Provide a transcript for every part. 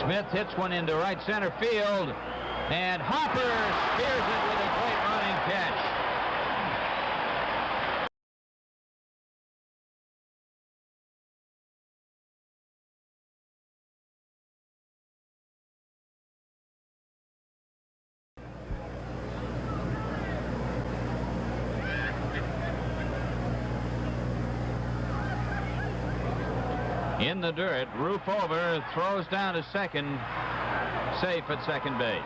Smith hits one into right center field, and Harper spears it with a great running catch. In the dirt, roof over, throws down to second, safe at second base.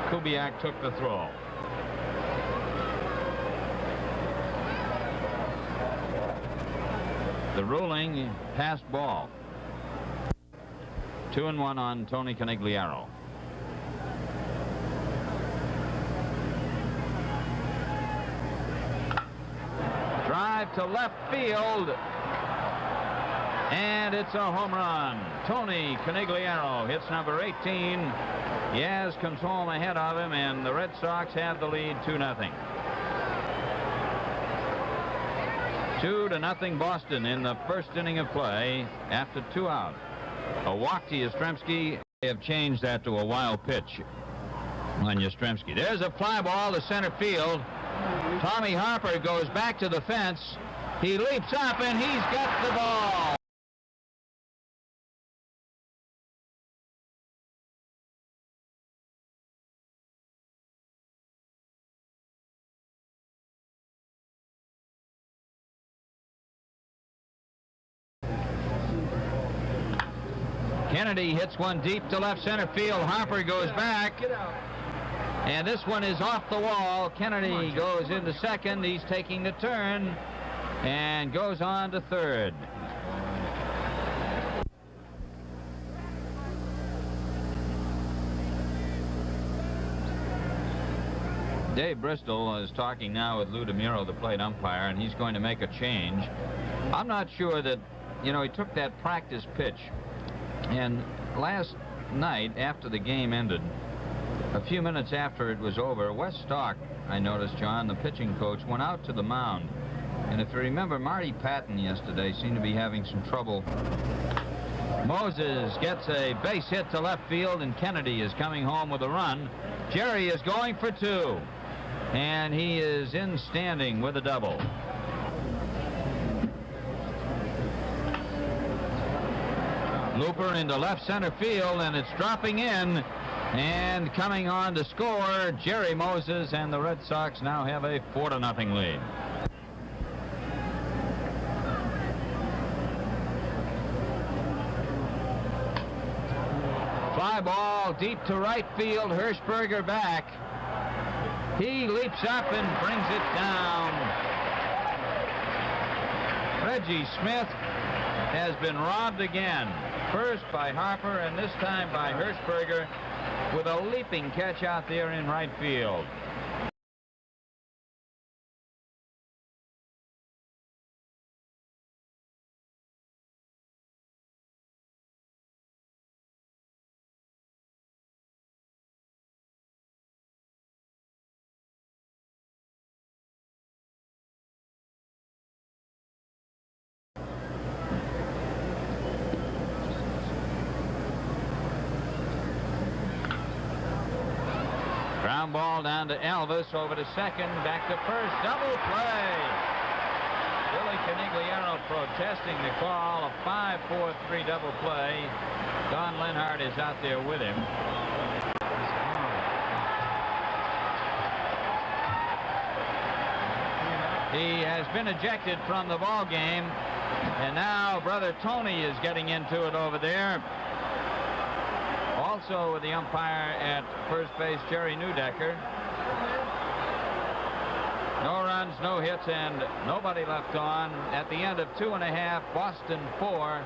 Kubiak took the throw. The ruling, passed ball. 2-1 on Tony Conigliaro. Drive to left field. And it's a home run. Tony Conigliaro hits number 18. Yaz comes home ahead of him, and the Red Sox have the lead 2-0. 2-0 Boston in the first inning of play after 2 out. A walk to Yastrzemski. They have changed that to a wild pitch on Yastrzemski. There's a fly ball to center field. Tommy Harper goes back to the fence. He leaps up, and he's got the ball. Kennedy hits one deep to left center field. Harper goes back, and this one is off the wall. Kennedy goes into second. He's taking the turn and goes on to third. Dave Bristol is talking now with Lou DeMuro, the plate umpire, and he's going to make a change. I'm not sure that, you know, he took that practice pitch. And last night, after the game ended, a few minutes after it was over, Wes Stark, I noticed, John, the pitching coach, went out to the mound. And if you remember, Marty Patton yesterday seemed to be having some trouble. Moses gets a base hit to left field, and Kennedy is coming home with a run. Jerry is going for 2, and he is in standing with a double. Looper into left center field, and it's dropping in, and coming on to score, Jerry Moses, and the Red Sox now have a 4-0 lead. Fly ball deep to right field. Hershberger back. He leaps up and brings it down. Reggie Smith has been robbed again. First by Harper, and this time by Hershberger, with a leaping catch out there in right field. Ground ball down to Elvis, over to second, back to first, double play. Billy Conigliaro protesting the call, a 5-4-3 double play. Don Lenhart is out there with him. He has been ejected from the ball game, and now brother Tony is getting into it over there. Also with the umpire at first base, Jerry Neudecker. No runs, no hits, and nobody left on. At the end of 2.5, Boston 4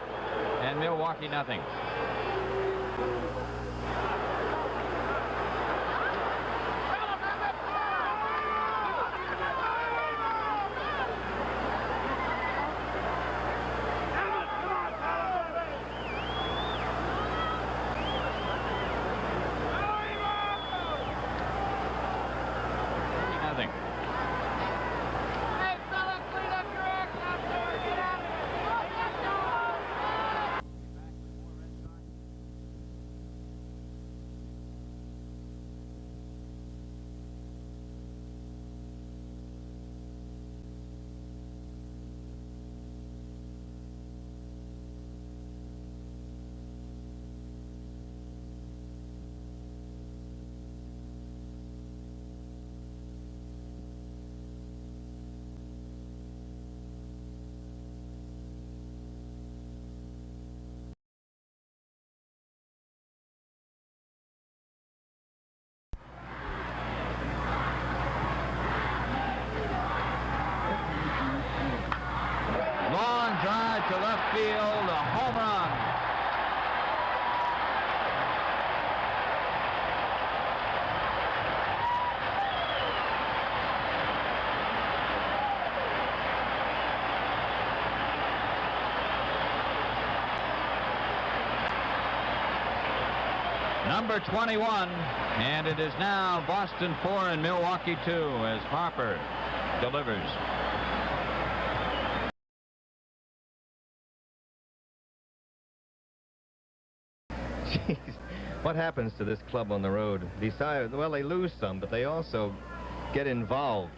and Milwaukee nothing. number 21, and it is now Boston 4 and Milwaukee 2 as Harper delivers. Jeez, what happens to this club on the road? Besides, well, they lose some, but they also get involved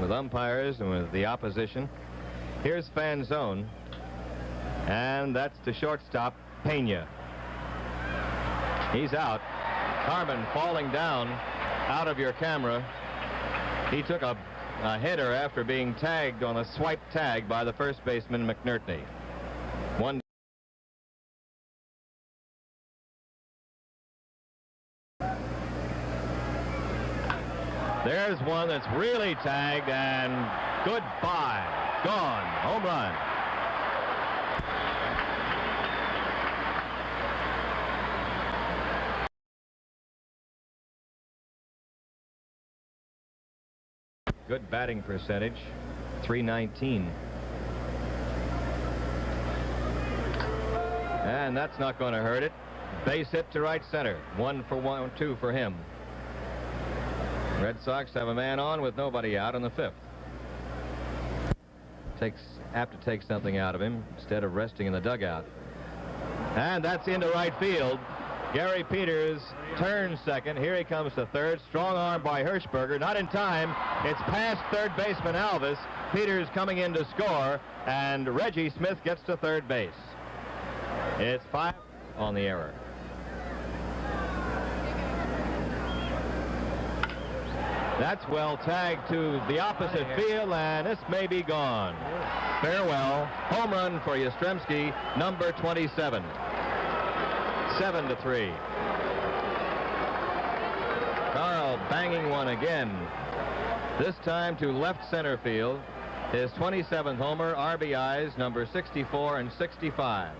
with umpires and with the opposition. Here's Fanzone, and that's the shortstop, Pena. He's out. Carmen falling down out of your camera. He took a header after being tagged on a swipe tag by the first baseman, McNerney. One. There's one that's really tagged, and goodbye. Gone. Home run. Good batting percentage, .319. And that's not going to hurt it. Base hit to right center. 1 for 1, 2 for him. Red Sox have a man on with nobody out in the 5th. Apt to take something out of him instead of resting in the dugout. And that's into right field. Gary Peters turns second. Here he comes to third. Strong arm by Hershberger. Not in time. It's past third baseman Alvis. Peters coming in to score, and Reggie Smith gets to third base. It's 5 on the error. That's well tagged to the opposite field, and this may be gone. Farewell. Home run for Yastrzemski, number 27. 7-3. Carl banging one again. This time to left center field. His 27th homer, RBIs number 64 and 65.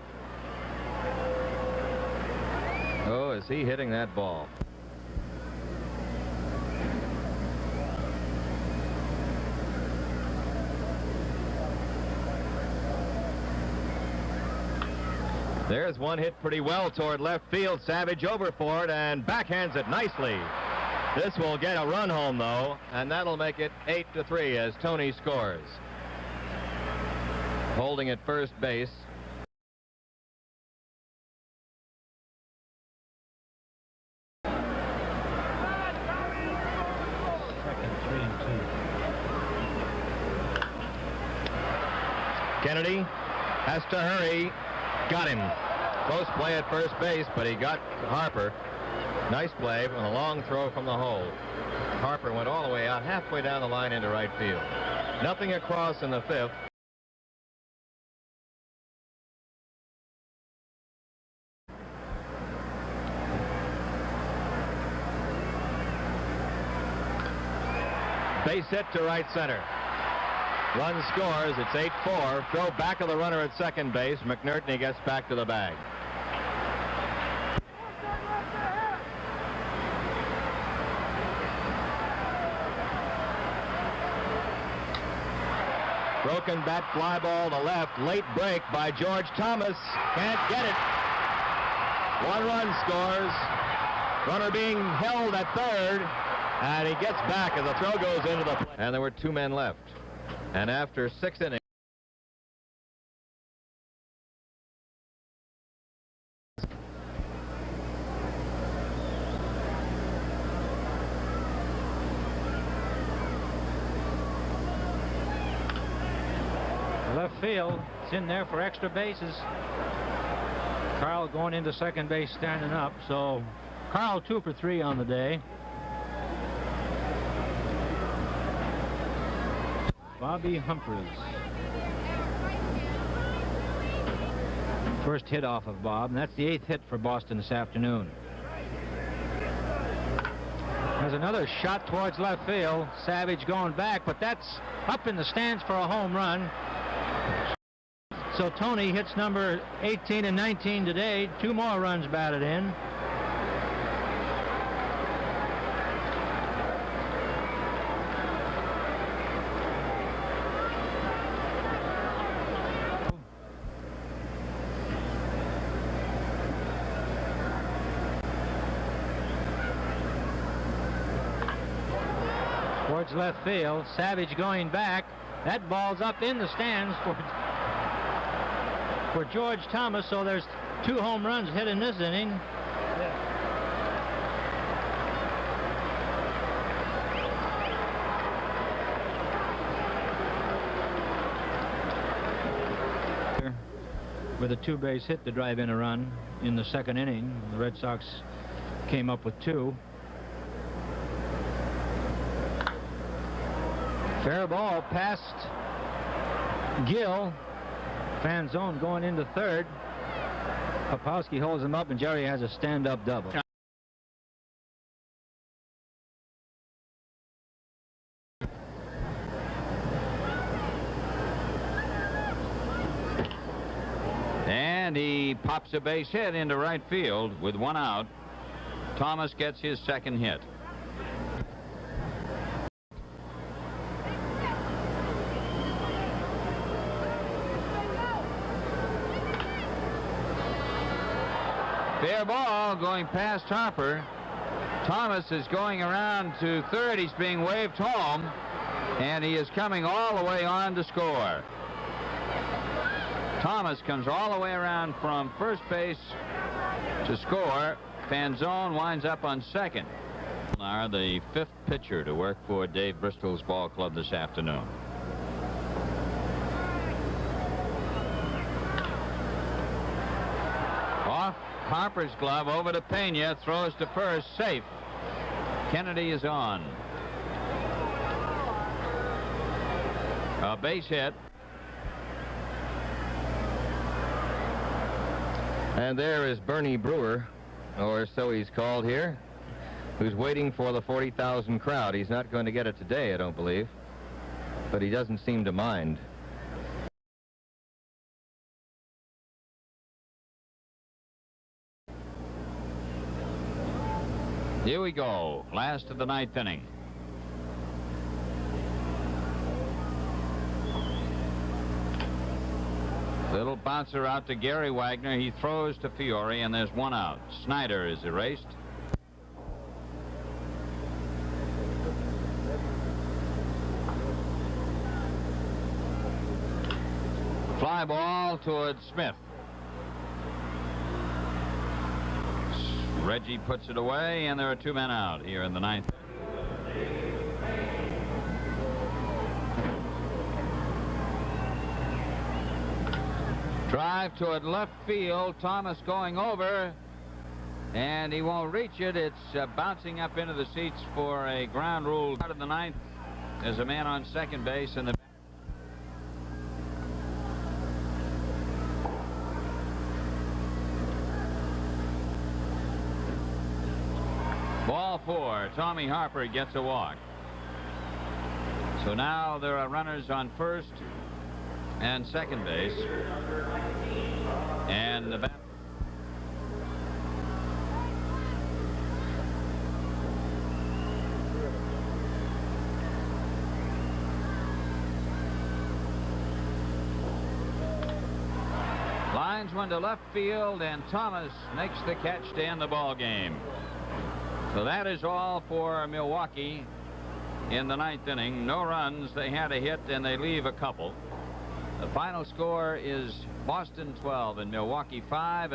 Oh, is he hitting that ball? There's one hit pretty well toward left field. Savage over for it and backhands it nicely. This will get a run home, though, and that'll make it 8-3 as Tony scores. Holding at first base. Kennedy has to hurry. Got him. Close play at first base, but he got Harper. Nice play from a long throw from the hole. Harper went all the way out, halfway down the line into right field. Nothing across in the 5th. Base hit to right center. Run scores. It's 8-4. Throw back of the runner at second base. McNerney gets back to the bag. Broken bat fly ball to left. Late break by George Thomas. Can't get it. 1 run scores. Runner being held at third. And he gets back as the throw goes into the plate. And there were 2 men left. And after 6 innings, left field. It's in there for extra bases. Carl going into second base standing up. So Carl 2 for 3 on the day. Bobby Humphries. First hit off of Bob, and that's the 8th hit for Boston this afternoon. There's another shot towards left field. Savage going back, but that's up in the stands for a home run. So Tony hits number 18 and 19 today. 2 more runs batted in. towards left field. Savage going back. That ball's up in the stands for George Thomas. So there's 2 home runs hit in this inning. With a 2-base hit to drive in a run in the second inning. The Red Sox came up with 2. Fair ball past Gill. Fanzone going into third. Popowski holds him up, and Jerry has a stand-up double. And he pops a base hit into right field with 1 out. Thomas gets his second hit. Fair ball going past Harper. Thomas is going around to third. He's being waved home, and he is coming all the way on to score. Thomas comes all the way around from first base to score. Fanzone winds up on second. The 5th pitcher to work for Dave Bristol's ball club this afternoon. Off Harper's glove over to Pena, throws to first, safe. Kennedy is on. A base hit. And there is Bernie Brewer, or so he's called here, who's waiting for the 40,000 crowd. He's not going to get it today, I don't believe, but he doesn't seem to mind. Here we go, last of the 9th inning. Little bouncer out to Gary Wagner. He throws to Fiore, and there's 1 out. Snyder is erased. Fly ball towards Smith. Reggie puts it away, and there are 2 men out here in the 9th. Drive toward left field. Thomas going over, and he won't reach it. It's bouncing up into the seats for a ground rule. Out of the 9th, there's a man on second base, and the ball 4. Tommy Harper gets a walk. So now there are runners on first and second base, and the lines one to left field, and Thomas makes the catch to end the ball game. So that is all for Milwaukee in the 9th inning. No runs. They had a hit, and they leave a couple. The final score is Boston 12 and Milwaukee 5.